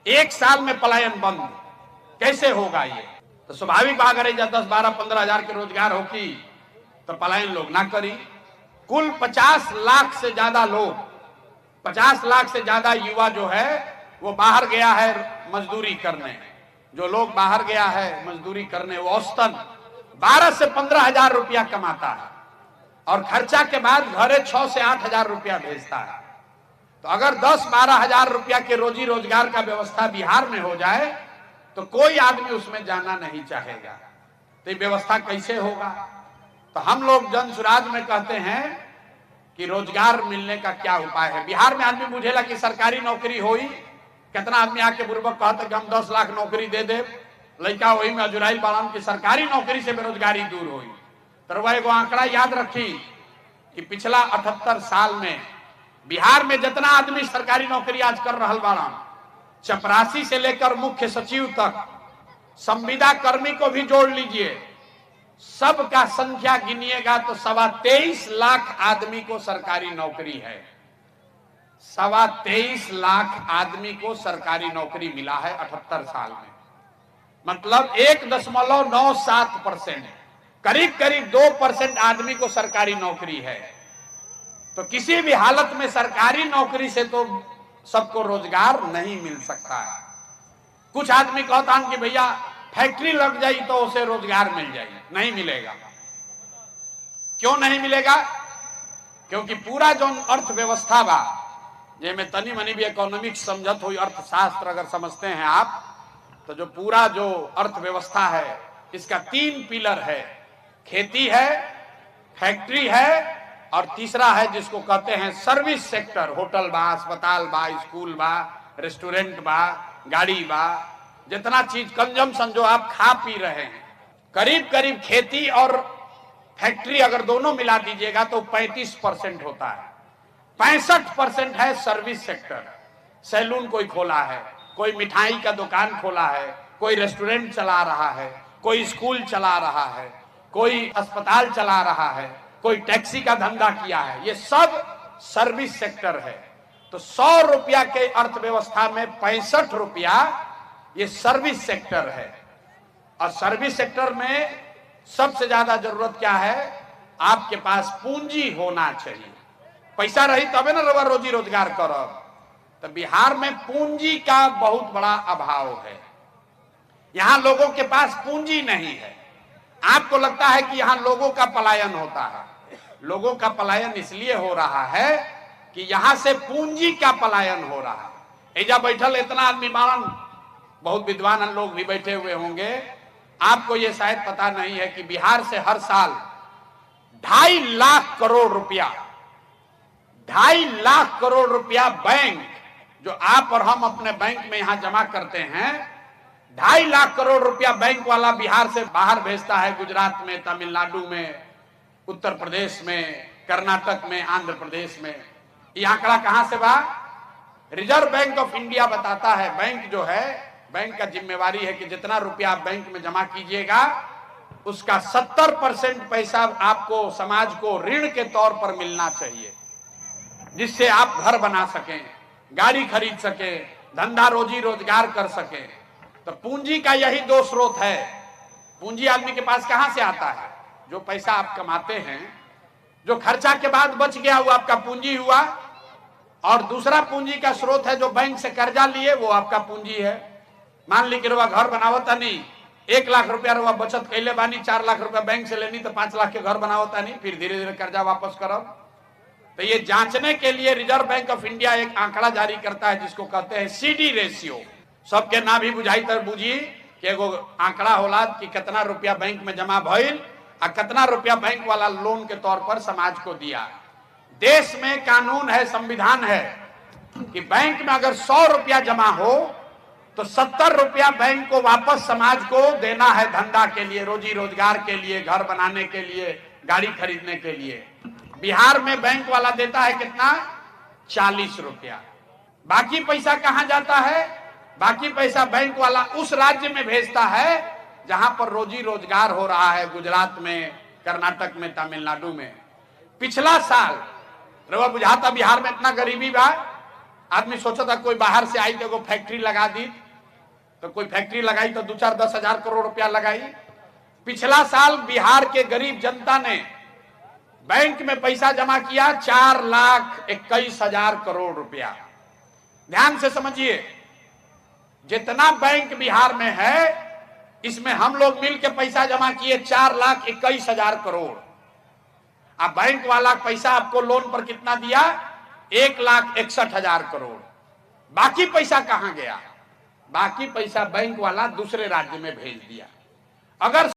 एक साल में पलायन बंद कैसे होगा? ये तो स्वाभाविक बात है, जब 10, 12, 15 हजार के रोजगार होगी तो पलायन लोग ना करी। कुल 50 लाख से ज्यादा लोग, 50 लाख से ज्यादा युवा जो है वो बाहर गया है मजदूरी करने। जो लोग बाहर गया है मजदूरी करने वो औसतन 12 से 15 हजार रुपया कमाता है और खर्चा के बाद घरे 6 से 8 हजार रुपया भेजता है। तो अगर 10-12 हजार रुपया के रोजी रोजगार का व्यवस्था बिहार में हो जाए तो कोई आदमी उसमें जाना नहीं चाहेगा। तो ये व्यवस्था कैसे होगा? तो हम लोग जन सुराज में कहते हैं कि रोजगार मिलने का क्या उपाय है। बिहार में आदमी बुझेला कि सरकारी नौकरी होई, कितना आदमी आके बुर्बक कहता कि हम 10 लाख नौकरी दे दे, लड़का वही में अजुराइल बालाम की सरकारी नौकरी से बेरोजगारी दूर हुई। तो वह एगो आंकड़ा याद रखी कि पिछला 78 साल में बिहार में जितना आदमी सरकारी नौकरी आज कर रहा बाड़ा, चपरासी से लेकर मुख्य सचिव तक, संविदा कर्मी को भी जोड़ लीजिए, सबका संख्या गिनिएगा तो 23.25 लाख आदमी को सरकारी नौकरी है। 23.25 लाख आदमी को सरकारी नौकरी मिला है 78 साल में। मतलब 1.97%, करीब करीब 2% आदमी को सरकारी नौकरी है। तो किसी भी हालत में सरकारी नौकरी से तो सबको रोजगार नहीं मिल सकता है। कुछ आदमी कहता है कि भैया फैक्ट्री लग जाए तो उसे रोजगार मिल जाए, नहीं मिलेगा। क्यों नहीं मिलेगा? क्योंकि पूरा जो अर्थव्यवस्था बा, जिसमें तनी मनी भी इकोनॉमिक्स समझत हुई, अर्थशास्त्र अगर समझते हैं आप, तो जो पूरा जो अर्थव्यवस्था है इसका 3 पिलर है। खेती है, फैक्ट्री है और तीसरा है जिसको कहते हैं सर्विस सेक्टर। होटल बा, अस्पताल बा, स्कूल बा, रेस्टोरेंट बा, गाड़ी बा, जितना चीज कंजम्पशन जो आप खा पी रहे हैं, करीब करीब खेती और फैक्ट्री अगर दोनों मिला दीजिएगा तो 35% होता है। 65% है सर्विस सेक्टर। सैलून कोई खोला है, कोई मिठाई का दुकान खोला है, कोई रेस्टोरेंट चला रहा है, कोई स्कूल चला रहा है, कोई अस्पताल चला रहा है, कोई टैक्सी का धंधा किया है, ये सब सर्विस सेक्टर है। तो 100 रुपया के अर्थव्यवस्था में 65 रुपया ये सर्विस सेक्टर है। और सर्विस सेक्टर में सबसे ज्यादा जरूरत क्या है? आपके पास पूंजी होना चाहिए। पैसा रही तबे ना रोजी रोजगार करब। तो बिहार में पूंजी का बहुत बड़ा अभाव है। यहां लोगों के पास पूंजी नहीं है। आपको लगता है कि यहां लोगों का पलायन होता है। लोगों का पलायन इसलिए हो रहा है कि यहां से पूंजी का पलायन हो रहा है। एजा बैठल इतना आदमी बारन, बहुत विद्वान लोग भी बैठे हुए होंगे। आपको यह शायद पता नहीं है कि बिहार से हर साल 2.5 लाख करोड़ रुपया, 2.5 लाख करोड़ रुपया बैंक, जो आप और हम अपने बैंक में यहां जमा करते हैं, 2.5 लाख करोड़ रुपया बैंक वाला बिहार से बाहर भेजता है। गुजरात में, तमिलनाडु में, उत्तर प्रदेश में, कर्नाटक में, आंध्र प्रदेश में। ये आंकड़ा कहां से बा? रिजर्व बैंक ऑफ इंडिया बताता है। बैंक जो है, बैंक का जिम्मेवारी है कि जितना रुपया आप बैंक में जमा कीजिएगा उसका 70% पैसा आपको, समाज को ऋण के तौर पर मिलना चाहिए, जिससे आप घर बना सकें, गाड़ी खरीद सकें, धंधा रोजी रोजगार कर सकें। तो पूंजी का यही 2 स्रोत है। पूंजी आदमी के पास कहां से आता है? जो पैसा आप कमाते हैं, जो खर्चा के बाद बच गया वो आपका पूंजी हुआ। और दूसरा पूंजी का स्रोत है जो बैंक से कर्जा लिए, वो आपका पूंजी है। मान ली कि रुआ घर बनावता नहीं, 1 लाख रुपया रुआ बचत कैले बानी, 4 लाख रुपया बैंक से लेनी तो 5 लाख के घर बनावता नहीं, फिर धीरे धीरे कर्जा वापस करब। तो ये जांचने के लिए रिजर्व बैंक ऑफ इंडिया एक आंकड़ा जारी करता है जिसको कहते हैं CD रेशियो। सबके ना भी बुझाई तर बुझी कि एगो आंकड़ा होला कि कितना रुपया बैंक में जमा भइल और कितना रुपया बैंक वाला लोन के तौर पर समाज को दिया। देश में कानून है, संविधान है कि बैंक में अगर 100 रुपया जमा हो तो 70 रुपया बैंक को वापस समाज को देना है, धंधा के लिए, रोजी रोजगार के लिए, घर बनाने के लिए, गाड़ी खरीदने के लिए। बिहार में बैंक वाला देता है कितना? 40 रुपया। बाकी पैसा कहां जाता है? बाकी पैसा बैंक वाला उस राज्य में भेजता है जहां पर रोजी रोजगार हो रहा है, गुजरात में, कर्नाटक में, तमिलनाडु में। पिछला साल रवा बुझाता बिहार में इतना गरीबी बा, आदमी सोचा था कोई बाहर से आई तो फैक्ट्री लगा दी, तो कोई फैक्ट्री लगाई तो 2-4-10 हजार करोड़ रुपया लगाई। पिछला साल बिहार के गरीब जनता ने बैंक में पैसा जमा किया 4,21,000 करोड़ रुपया। ध्यान से समझिए, जितना बैंक बिहार में है इसमें हम लोग मिलकर पैसा जमा किए 4,21,000 करोड़। अब बैंक वाला पैसा आपको लोन पर कितना दिया? 1,61,000 करोड़। बाकी पैसा कहां गया? बाकी पैसा बैंक वाला दूसरे राज्य में भेज दिया। अगर